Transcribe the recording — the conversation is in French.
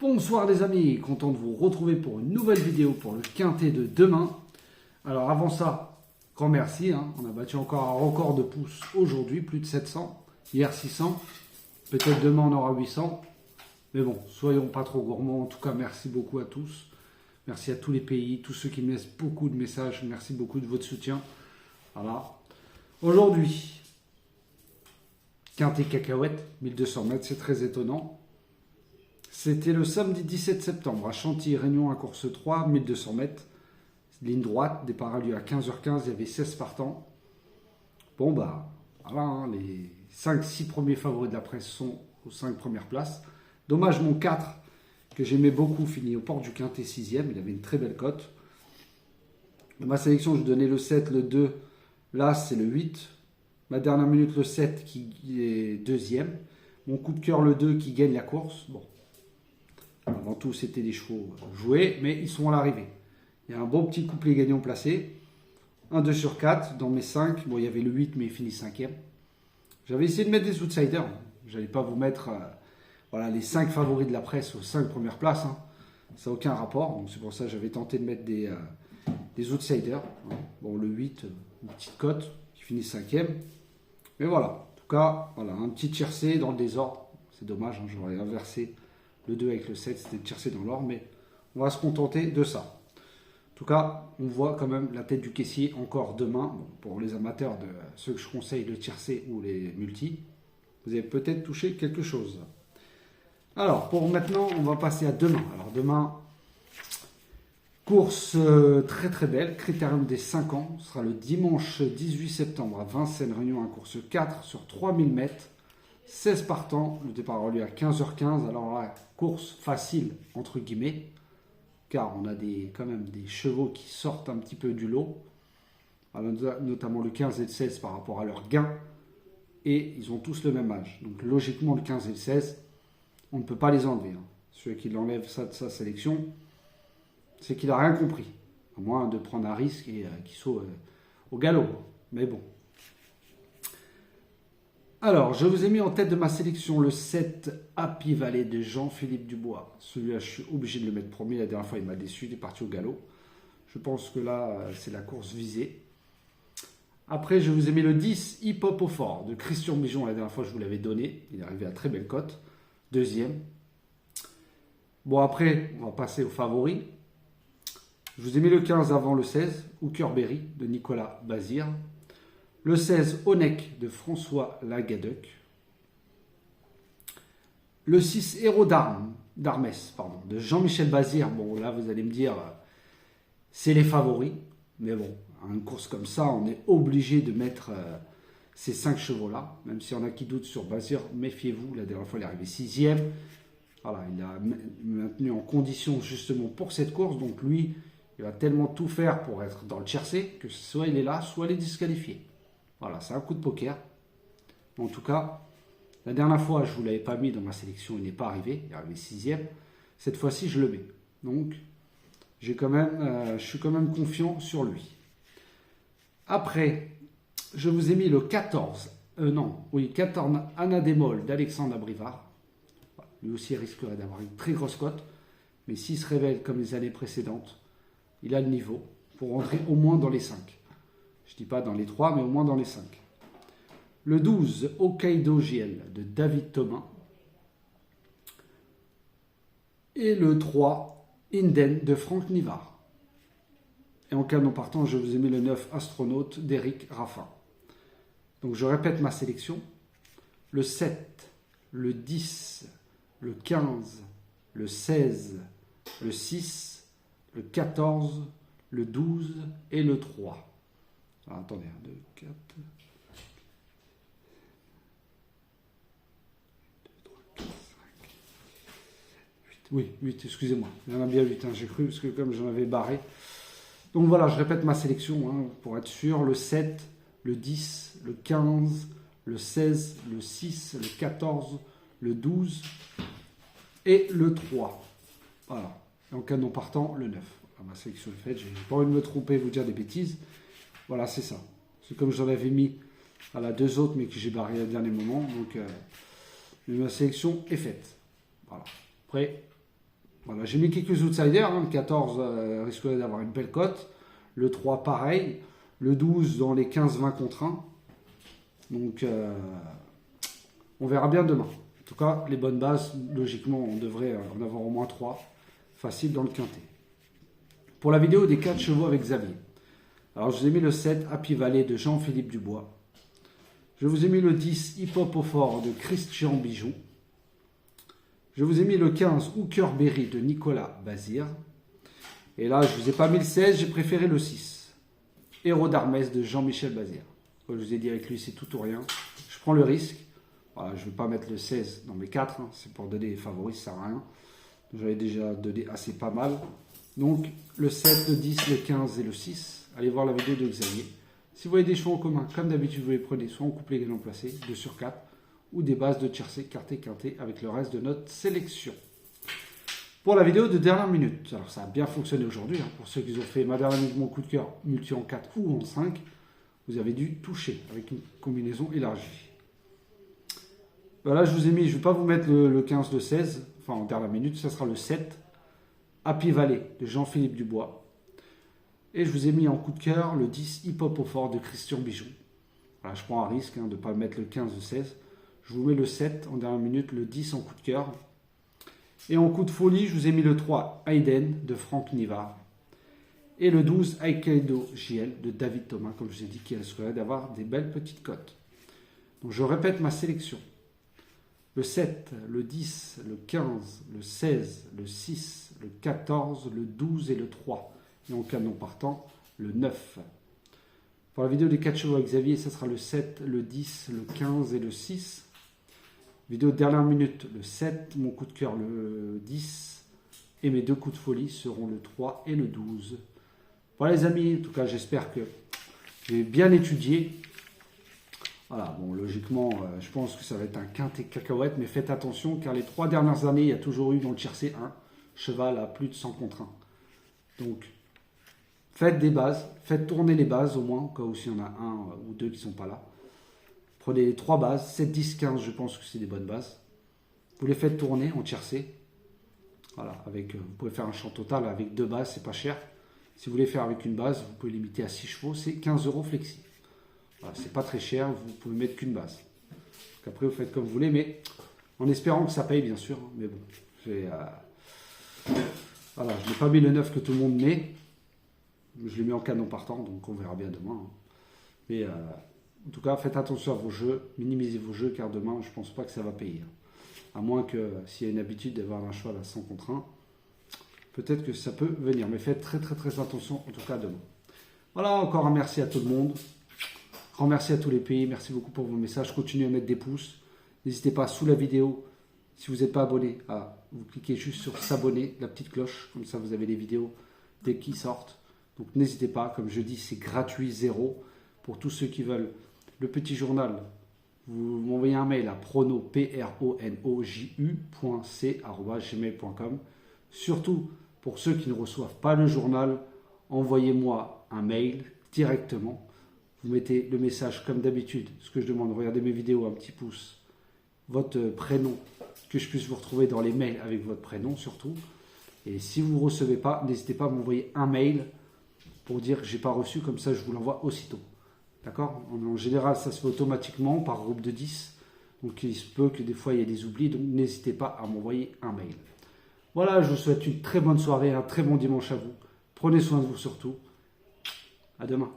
Bonsoir les amis, content de vous retrouver pour une nouvelle vidéo pour le quintet de demain. Alors avant ça, grand merci, on a battu encore un record de pouces aujourd'hui, plus de 700, hier 600, peut-être demain on aura 800, mais bon, soyons pas trop gourmands, en tout cas merci beaucoup à tous, merci à tous les pays, tous ceux qui me laissent beaucoup de messages, merci beaucoup de votre soutien. Voilà, aujourd'hui, quintet cacahuète, 1200 mètres, c'est très étonnant. C'était le samedi 17 septembre à Chantilly-Réunion à course 3, 1200 mètres, ligne droite, départ a lieu à 15h15, il y avait 16 partants. Bon bah, voilà, les 5-6 premiers favoris de la presse sont aux 5 premières places. Dommage mon 4, que j'aimais beaucoup, finit aux portes du quintet 6e, il avait une très belle cote. Dans ma sélection, je donnais le 7, le 2, là c'est le 8. Ma dernière minute, le 7 qui est deuxième. Mon coup de cœur, le 2 qui gagne la course. Bon. Avant tout, c'était des chevaux joués, mais ils sont à l'arrivée. Il y a un bon petit couplet gagnant placé. Un 2 sur 4 dans mes 5. Bon, il y avait le 8, mais il finit 5e. J'avais essayé de mettre des outsiders. Je n'allais pas vous mettre voilà, les 5 favoris de la presse aux 5 premières places. Ça n'a aucun rapport. Donc c'est pour ça que j'avais tenté de mettre des outsiders. Bon, le 8, une petite cote qui finit 5e. Mais voilà. En tout cas, voilà, un petit tiercé dans le désordre. C'est dommage, j'aurais inversé. Le 2 avec le 7, c'était de tiercé dans l'ordre, mais on va se contenter de ça. En tout cas, on voit quand même la tête du caissier encore demain. Bon, pour les amateurs de ceux que je conseille, le tiercé ou les multis, vous avez peut-être touché quelque chose. Alors, pour maintenant, on va passer à demain. Alors, demain, course très très belle, critérium des 5 ans. Ce sera le dimanche 18 septembre à Vincennes-Réunion, à course 4 sur 3000 mètres. 16 partants, le départ aura lieu à 15h15. Alors la course facile, entre guillemets, car on a quand même des chevaux qui sortent un petit peu du lot, notamment le 15 et le 16 par rapport à leur gain, et ils ont tous le même âge. Donc logiquement, le 15 et le 16, on ne peut pas les enlever. Celui qui l'enlève ça de sa sélection, c'est qu'il n'a rien compris, à moins de prendre un risque et qu'il soit au galop. Mais bon. Alors, je vous ai mis en tête de ma sélection le 7 Happy Valley de Jean-Philippe Dubois. Celui-là, je suis obligé de le mettre premier. La dernière fois, il m'a déçu, il est parti au galop. Je pense que là, c'est la course visée. Après, je vous ai mis le 10 Hip Hop au fort de Christian Bijon. La dernière fois, je vous l'avais donné. Il est arrivé à très belle cote. Deuxième. Bon, après, on va passer aux favoris. Je vous ai mis le 15 avant le 16, Hooker Berry de Nicolas Bazir. Le 16, Onek de François Lagadec. Le 6, Héros d'Armes de Jean-Michel Bazir. Bon, là, vous allez me dire, c'est les favoris. Mais bon, à une course comme ça, on est obligé de mettre ces 5 chevaux-là. Même s'il y en a qui doutent sur Bazir, méfiez-vous. La dernière fois, il est arrivé 6e. Voilà, il a maintenu en condition justement pour cette course. Donc lui, il va tellement tout faire pour être dans le tiercé que soit il est là, soit il est disqualifié. Voilà, c'est un coup de poker. En tout cas, la dernière fois, je ne vous l'avais pas mis dans ma sélection, il n'est pas arrivé. Il est arrivé 6e. Cette fois-ci, je le mets. Donc, je suis quand même confiant sur lui. Après, je vous ai mis le 14 Anadémol d'Alexandre Abrivard. Lui aussi, il risquerait d'avoir une très grosse cote. Mais s'il se révèle comme les années précédentes, il a le niveau pour rentrer au moins dans les 5. Je ne dis pas dans les 3, mais au moins dans les 5. Le 12, Hokkaido GL de David Thomas. Et le 3, Inden de Franck Nivard. Et en cas non partant, je vous ai mis le 9, Astronaute d'Éric Raffin. Donc je répète ma sélection. Le 7, le 10, le 15, le 16, le 6, le 14, le 12 et le 3. Alors, attendez, 1, 2, 4, 2, 3, 4, 5, 8. Oui, 8, excusez-moi. Il y en a bien 8, j'ai cru, parce que comme j'en avais barré. Donc voilà, je répète ma sélection, pour être sûr. Le 7, le 10, le 15, le 16, le 6, le 14, le 12 et le 3. Voilà. Et en cas non partant, le 9. Ma sélection est faite, je n'ai pas envie de me tromper, vous dire des bêtises. Voilà, c'est ça. C'est comme j'en avais mis à la 2 autres, mais que j'ai barré au dernier moment. Donc, ma sélection est faite. Voilà. Après, Voilà, j'ai mis quelques outsiders. Hein. Le 14 risquerait d'avoir une belle cote. Le 3, pareil. Le 12 dans les 15-20 contre 1. Donc, on verra bien demain. En tout cas, les bonnes bases, logiquement, on devrait en avoir au moins 3. Facile dans le quintet. Pour la vidéo des 4 chevaux avec Xavier. Alors, je vous ai mis le 7, Happy Valley de Jean-Philippe Dubois. Je vous ai mis le 10, Hip Hop au fort de Christian Bijou. Je vous ai mis le 15, Hooker Berry de Nicolas Bazir. Et là, je ne vous ai pas mis le 16, j'ai préféré le 6, Héros d'Armès de Jean-Michel Bazir. Comme je vous ai dit, avec lui, c'est tout ou rien. Je prends le risque. Voilà, je ne vais pas mettre le 16 dans mes 4, hein, c'est pour donner les favoris, ça ne sert à rien. J'avais déjà donné assez pas mal. Donc, le 7, le 10, le 15 et le 6. Allez voir la vidéo de Xavier. Si vous voyez des chevaux en commun, comme d'habitude, vous les prenez soit en couplet gagnant placé, 2 sur 4, ou des bases de tiercé, quarté, quinté, avec le reste de notre sélection. Pour la vidéo de dernière minute, alors ça a bien fonctionné aujourd'hui, hein, pour ceux qui ont fait ma dernière minute, mon coup de cœur, multi en 4 ou en 5, vous avez dû toucher avec une combinaison élargie. Là, je vous ai mis, je ne vais pas vous mettre le 15, le 16, enfin en dernière minute, ça sera le 7, Happy Valley de Jean-Philippe Dubois. Et je vous ai mis en coup de cœur le 10, Hip Hop au fort de Christian Bijou. Voilà, je prends un risque de ne pas mettre le 15 ou 16. Je vous mets le 7 en dernière minute, le 10 en coup de cœur. Et en coup de folie, je vous ai mis le 3, Hayden de Franck Nivard. Et le 12, Aikido JL de David Thomas, comme je vous ai dit, qui risquerait d'avoir des belles petites cotes. Donc je répète ma sélection. Le 7, le 10, le 15, le 16, le 6, le 14, le 12 et le 3. Et en canon partant, le 9. Pour la vidéo des 4 chevaux avec Xavier, ça sera le 7, le 10, le 15 et le 6. Vidéo de dernière minute, le 7, mon coup de cœur, le 10. Et mes 2 coups de folie seront le 3 et le 12. Voilà les amis, en tout cas j'espère que j'ai bien étudié. Voilà, bon logiquement, je pense que ça va être un quintet cacahuète, mais faites attention car les 3 dernières années, il y a toujours eu dans le tiercé un cheval à plus de 100 contre 1. Donc, faites des bases, faites tourner les bases au moins, au cas où s'il y en a un ou 2 qui ne sont pas là. Prenez les 3 bases, 7, 10, 15, je pense que c'est des bonnes bases. Vous les faites tourner en tiercé. Voilà, avec, vous pouvez faire un champ total avec 2 bases, c'est pas cher. Si vous voulez faire avec une base, vous pouvez limiter à 6 chevaux, c'est 15 € flexi. Voilà, c'est pas très cher, vous pouvez mettre qu'une base. Donc après, vous faites comme vous voulez, mais en espérant que ça paye, bien sûr. Mais bon, voilà, je n'ai pas mis le 9 que tout le monde met. Je l'ai mis en canon partant, donc on verra bien demain. Hein. Mais en tout cas, faites attention à vos jeux, minimisez vos jeux, car demain, je ne pense pas que ça va payer. À moins que s'il y a une habitude d'avoir un cheval à 100 contre 1, peut-être que ça peut venir. Mais faites très très très attention, en tout cas demain. Voilà, encore un merci à tout le monde. Grand merci à tous les pays. Merci beaucoup pour vos messages. Continuez à mettre des pouces. N'hésitez pas sous la vidéo, si vous n'êtes pas abonné, vous cliquez juste sur s'abonner, la petite cloche. Comme ça, vous avez les vidéos dès qu'ils sortent. Donc n'hésitez pas. Comme je dis, c'est gratuit, 0. Pour tous ceux qui veulent le petit journal, vous m'envoyez un mail à pronoju.c@gmail.com. Surtout, pour ceux qui ne reçoivent pas le journal, envoyez-moi un mail directement. Vous mettez le message comme d'habitude, ce que je demande, regardez mes vidéos, un petit pouce, votre prénom, que je puisse vous retrouver dans les mails avec votre prénom surtout. Et si vous ne recevez pas, n'hésitez pas à m'envoyer un mail pour dire que je n'ai pas reçu, comme ça je vous l'envoie aussitôt. D'accord ? En général, ça se fait automatiquement par groupe de 10. Donc il se peut que des fois il y ait des oublis, donc n'hésitez pas à m'envoyer un mail. Voilà, je vous souhaite une très bonne soirée, un très bon dimanche à vous. Prenez soin de vous surtout. À demain.